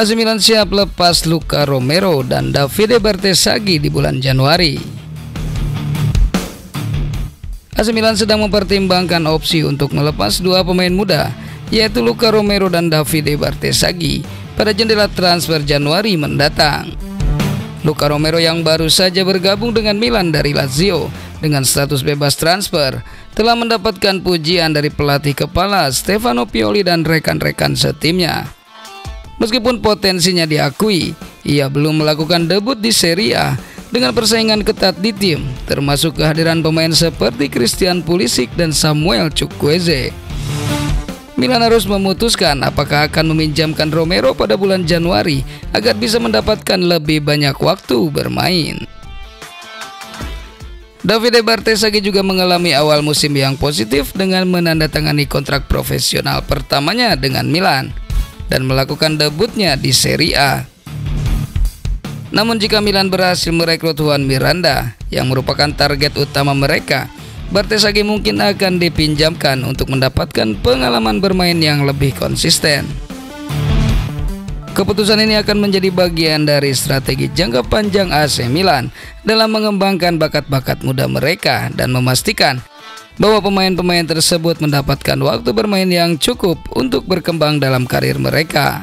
AC Milan siap lepas Luka Romero dan Davide Bertesaghi di bulan Januari. AC Milan sedang mempertimbangkan opsi untuk melepas dua pemain muda, yaitu Luka Romero dan Davide Bertesaghi pada jendela transfer Januari mendatang. Luka Romero yang baru saja bergabung dengan Milan dari Lazio dengan status bebas transfer telah mendapatkan pujian dari pelatih kepala Stefano Pioli dan rekan-rekan setimnya. Meskipun potensinya diakui, ia belum melakukan debut di Serie A dengan persaingan ketat di tim, termasuk kehadiran pemain seperti Christian Pulisic dan Samuel Chukwueze. Milan harus memutuskan apakah akan meminjamkan Romero pada bulan Januari agar bisa mendapatkan lebih banyak waktu bermain. Davide Bertesaghi juga mengalami awal musim yang positif dengan menandatangani kontrak profesional pertamanya dengan Milan dan melakukan debutnya di Serie A. Namun jika Milan berhasil merekrut Juan Miranda yang merupakan target utama mereka, Bertesaghi mungkin akan dipinjamkan untuk mendapatkan pengalaman bermain yang lebih konsisten. Keputusan ini akan menjadi bagian dari strategi jangka panjang AC Milan dalam mengembangkan bakat-bakat muda mereka dan memastikan bahwa pemain-pemain tersebut mendapatkan waktu bermain yang cukup untuk berkembang dalam karir mereka.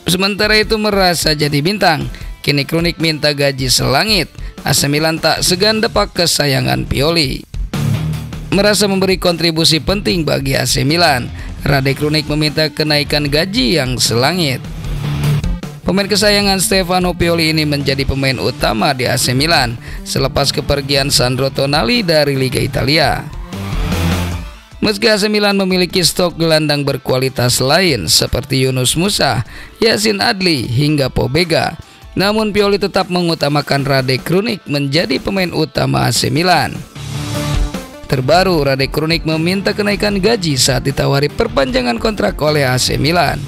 Sementara itu merasa jadi bintang, kini Krunic minta gaji selangit. AC Milan tak segan depak kesayangan Pioli. Merasa memberi kontribusi penting bagi AC Milan, Rade Krunic meminta kenaikan gaji yang selangit. Pemain kesayangan Stefano Pioli ini menjadi pemain utama di AC Milan selepas kepergian Sandro Tonali dari Liga Italia. Meski AC Milan memiliki stok gelandang berkualitas lain seperti Yunus Musa, Yacine Adli hingga Pobega, namun Pioli tetap mengutamakan Rade Krunic menjadi pemain utama AC Milan. Terbaru, Rade Krunic meminta kenaikan gaji saat ditawari perpanjangan kontrak oleh AC Milan.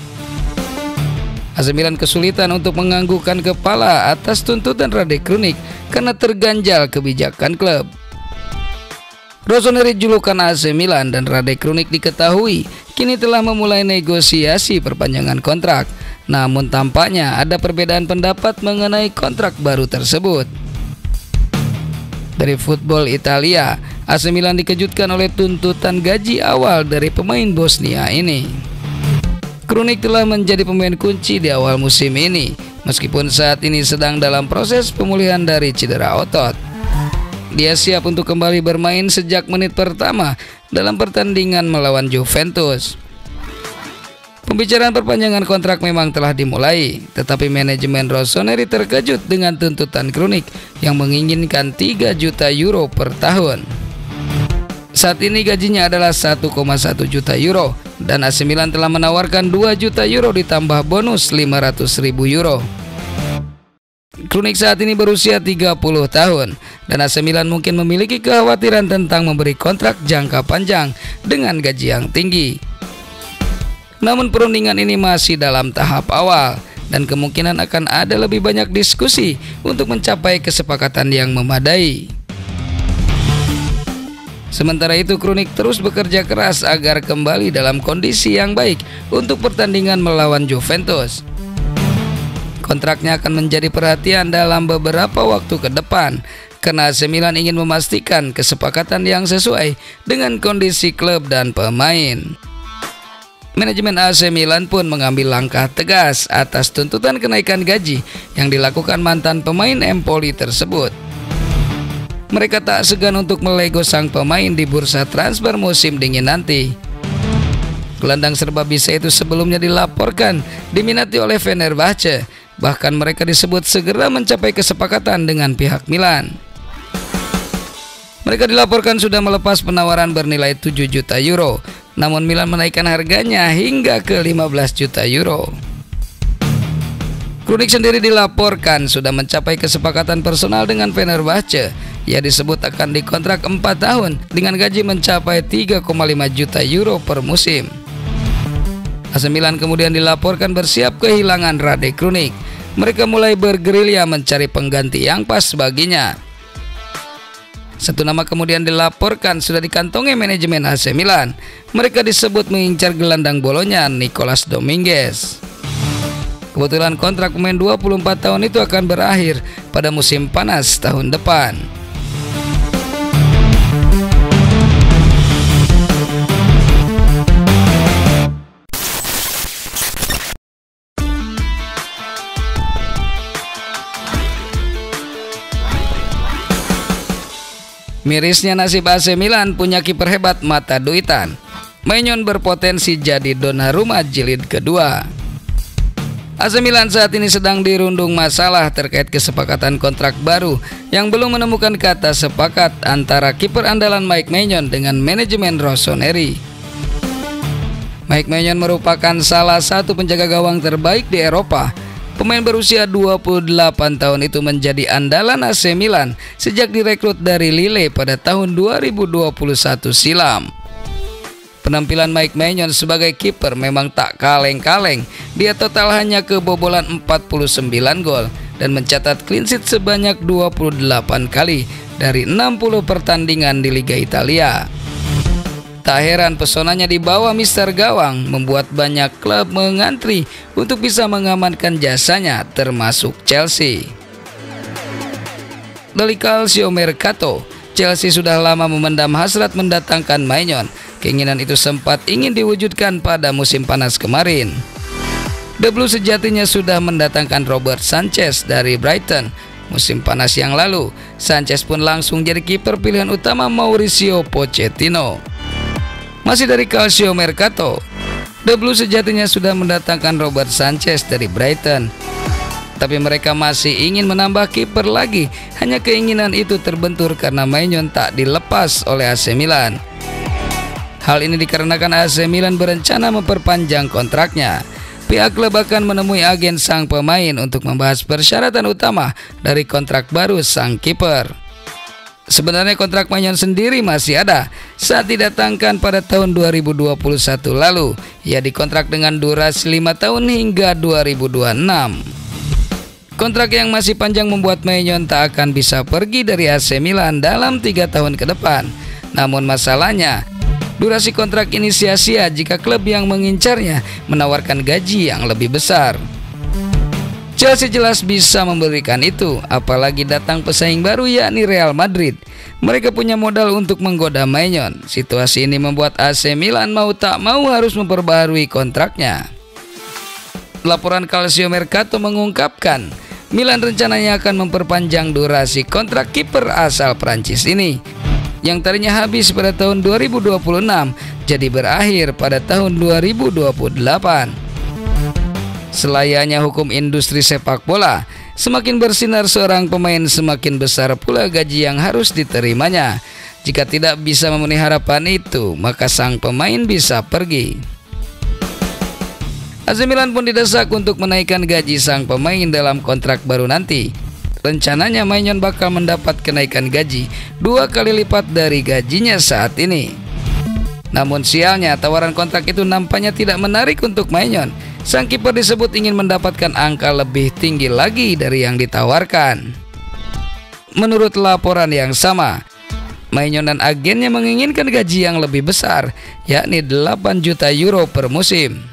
AC Milan kesulitan untuk menganggukkan kepala atas tuntutan Rade Krunic karena terganjal kebijakan klub. Rossoneri julukan AC Milan dan Rade Krunic diketahui kini telah memulai negosiasi perpanjangan kontrak, namun tampaknya ada perbedaan pendapat mengenai kontrak baru tersebut. Dari Football Italia, AC Milan dikejutkan oleh tuntutan gaji awal dari pemain Bosnia ini. Krunic telah menjadi pemain kunci di awal musim ini, meskipun saat ini sedang dalam proses pemulihan dari cedera otot. Dia siap untuk kembali bermain sejak menit pertama dalam pertandingan melawan Juventus. Pembicaraan perpanjangan kontrak memang telah dimulai, tetapi manajemen Rossoneri terkejut dengan tuntutan Krunic yang menginginkan 3 juta euro per tahun. Saat ini gajinya adalah 1,1 juta euro dan AC Milan telah menawarkan 2 juta euro ditambah bonus 500.000 euro. Krunic saat ini berusia 30 tahun dan AC Milan mungkin memiliki kekhawatiran tentang memberi kontrak jangka panjang dengan gaji yang tinggi. Namun perundingan ini masih dalam tahap awal dan kemungkinan akan ada lebih banyak diskusi untuk mencapai kesepakatan yang memadai. Sementara itu, Krunic terus bekerja keras agar kembali dalam kondisi yang baik untuk pertandingan melawan Juventus. Kontraknya akan menjadi perhatian dalam beberapa waktu ke depan karena AC Milan ingin memastikan kesepakatan yang sesuai dengan kondisi klub dan pemain. Manajemen AC Milan pun mengambil langkah tegas atas tuntutan kenaikan gaji yang dilakukan mantan pemain Empoli tersebut. Mereka tak segan untuk melego sang pemain di bursa transfer musim dingin nanti. Gelandang serba bisa itu sebelumnya dilaporkan diminati oleh Fenerbahce, bahkan mereka disebut segera mencapai kesepakatan dengan pihak Milan. Mereka dilaporkan sudah melepas penawaran bernilai 7 juta euro, namun Milan menaikkan harganya hingga ke 15 juta euro. Krunic sendiri dilaporkan sudah mencapai kesepakatan personal dengan Fenerbahce. Ia disebut akan dikontrak 4 tahun dengan gaji mencapai 3,5 juta euro per musim. AC Milan kemudian dilaporkan bersiap kehilangan Rade Krunic. Mereka mulai bergerilya mencari pengganti yang pas baginya. Satu nama kemudian dilaporkan sudah dikantongi manajemen AC Milan. Mereka disebut mengincar gelandang Bolonya Nicolas Dominguez. Kebetulan kontrak pemain 24 tahun itu akan berakhir pada musim panas tahun depan. Mirisnya nasib AC Milan punya kiper hebat mata duitan. Maignan berpotensi jadi Donnarumma jilid kedua. AC Milan saat ini sedang dirundung masalah terkait kesepakatan kontrak baru yang belum menemukan kata sepakat antara kiper andalan Mike Maignan dengan manajemen Rossoneri. Mike Maignan merupakan salah satu penjaga gawang terbaik di Eropa. Pemain berusia 28 tahun itu menjadi andalan AC Milan sejak direkrut dari Lille pada tahun 2021 silam. Penampilan Mike Maignan sebagai kiper memang tak kaleng-kaleng. Dia total hanya kebobolan 49 gol dan mencatat clean sheet sebanyak 28 kali dari 60 pertandingan di Liga Italia. Tak heran pesonanya di bawah Mister Gawang membuat banyak klub mengantri untuk bisa mengamankan jasanya, termasuk Chelsea. Dari Calcio Mercato, Chelsea sudah lama memendam hasrat mendatangkan Maignan. Keinginan itu sempat ingin diwujudkan pada musim panas kemarin. The Blues sejatinya sudah mendatangkan Robert Sanchez dari Brighton. Musim panas yang lalu, Sanchez pun langsung jadi kiper pilihan utama Mauricio Pochettino. Masih dari Calcio Mercato, The Blues sejatinya sudah mendatangkan Robert Sanchez dari Brighton. Tapi mereka masih ingin menambah kiper lagi. Hanya keinginan itu terbentur karena Maignan tak dilepas oleh AC Milan. Hal ini dikarenakan AC Milan berencana memperpanjang kontraknya. Pihak klub akan menemui agen sang pemain untuk membahas persyaratan utama dari kontrak baru sang kiper. Sebenarnya kontrak Maignan sendiri masih ada saat didatangkan pada tahun 2021 lalu. Ia dikontrak dengan durasi 5 tahun hingga 2026. Kontrak yang masih panjang membuat Maignan tak akan bisa pergi dari AC Milan dalam 3 tahun ke depan. Namun masalahnya, durasi kontrak ini sia-sia jika klub yang mengincarnya menawarkan gaji yang lebih besar. Chelsea jelas bisa memberikan itu, apalagi datang pesaing baru yakni Real Madrid. Mereka punya modal untuk menggoda Maignan. Situasi ini membuat AC Milan mau tak mau harus memperbaharui kontraknya. Laporan Calcio Mercato mengungkapkan, Milan rencananya akan memperpanjang durasi kontrak kiper asal Prancis ini, yang tadinya habis pada tahun 2026 jadi berakhir pada tahun 2028. Selayaknya hukum industri sepak bola, semakin bersinar seorang pemain semakin besar pula gaji yang harus diterimanya. Jika tidak bisa memenuhi harapan itu, maka sang pemain bisa pergi. AC Milan pun didesak untuk menaikkan gaji sang pemain dalam kontrak baru nanti. Rencananya Maignan bakal mendapat kenaikan gaji 2 kali lipat dari gajinya saat ini. Namun sialnya tawaran kontrak itu nampaknya tidak menarik untuk Maignan. Sang kiper disebut ingin mendapatkan angka lebih tinggi lagi dari yang ditawarkan. Menurut laporan yang sama, Maignan dan agennya menginginkan gaji yang lebih besar, yakni 8 juta euro per musim.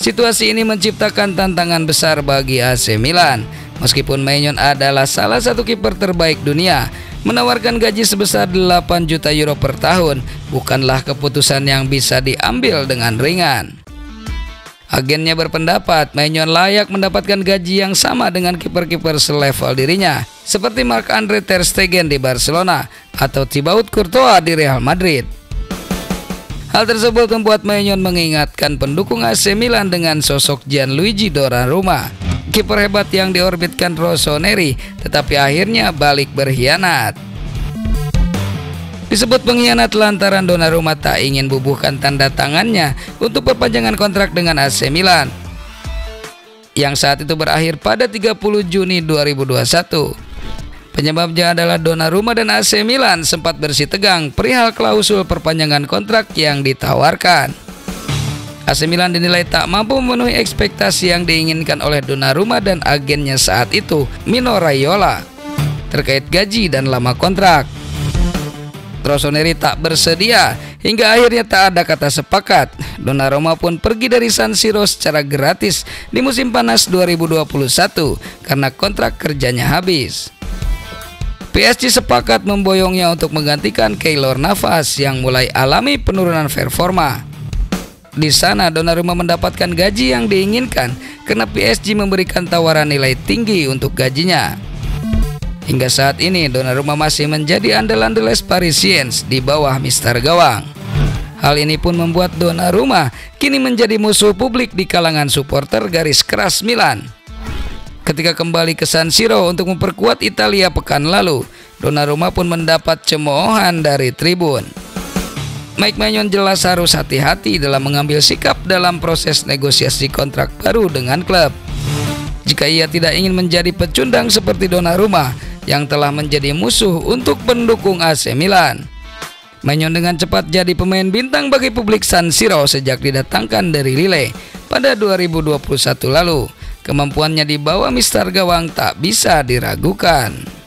Situasi ini menciptakan tantangan besar bagi AC Milan. Meskipun Maignan adalah salah satu kiper terbaik dunia, menawarkan gaji sebesar 8 juta euro per tahun bukanlah keputusan yang bisa diambil dengan ringan. Agennya berpendapat Maignan layak mendapatkan gaji yang sama dengan kiper-kiper selevel dirinya, seperti Marc-Andre ter Stegen di Barcelona atau Thibaut Courtois di Real Madrid. Hal tersebut membuat Maignan mengingatkan pendukung AC Milan dengan sosok Gianluigi Donnarumma, kiper hebat yang diorbitkan Rossoneri, tetapi akhirnya balik berkhianat. Disebut pengkhianat lantaran Donnarumma tak ingin bubuhkan tanda tangannya untuk perpanjangan kontrak dengan AC Milan, yang saat itu berakhir pada 30 Juni 2021. Penyebabnya adalah Donnarumma dan AC Milan sempat bersitegang perihal klausul perpanjangan kontrak yang ditawarkan. AC Milan dinilai tak mampu memenuhi ekspektasi yang diinginkan oleh Donnarumma dan agennya saat itu, Mino Raiola, terkait gaji dan lama kontrak. Rossoneri tak bersedia, hingga akhirnya tak ada kata sepakat. Donnarumma pun pergi dari San Siro secara gratis di musim panas 2021 karena kontrak kerjanya habis. PSG sepakat memboyongnya untuk menggantikan Keylor Navas yang mulai alami penurunan performa. Di sana Donnarumma mendapatkan gaji yang diinginkan karena PSG memberikan tawaran nilai tinggi untuk gajinya. Hingga saat ini Donnarumma masih menjadi andalan The Les Parisiens di bawah Mister Gawang. Hal ini pun membuat Donnarumma kini menjadi musuh publik di kalangan supporter garis keras Milan. Ketika kembali ke San Siro untuk memperkuat Italia pekan lalu, Donnarumma pun mendapat cemoohan dari tribun. Mike Maignan jelas harus hati-hati dalam mengambil sikap dalam proses negosiasi kontrak baru dengan klub. Jika ia tidak ingin menjadi pecundang seperti Donnarumma yang telah menjadi musuh untuk pendukung AC Milan. Maignan dengan cepat jadi pemain bintang bagi publik San Siro sejak didatangkan dari Lille pada 2021 lalu. Kemampuannya di bawah Mister Gawang tak bisa diragukan.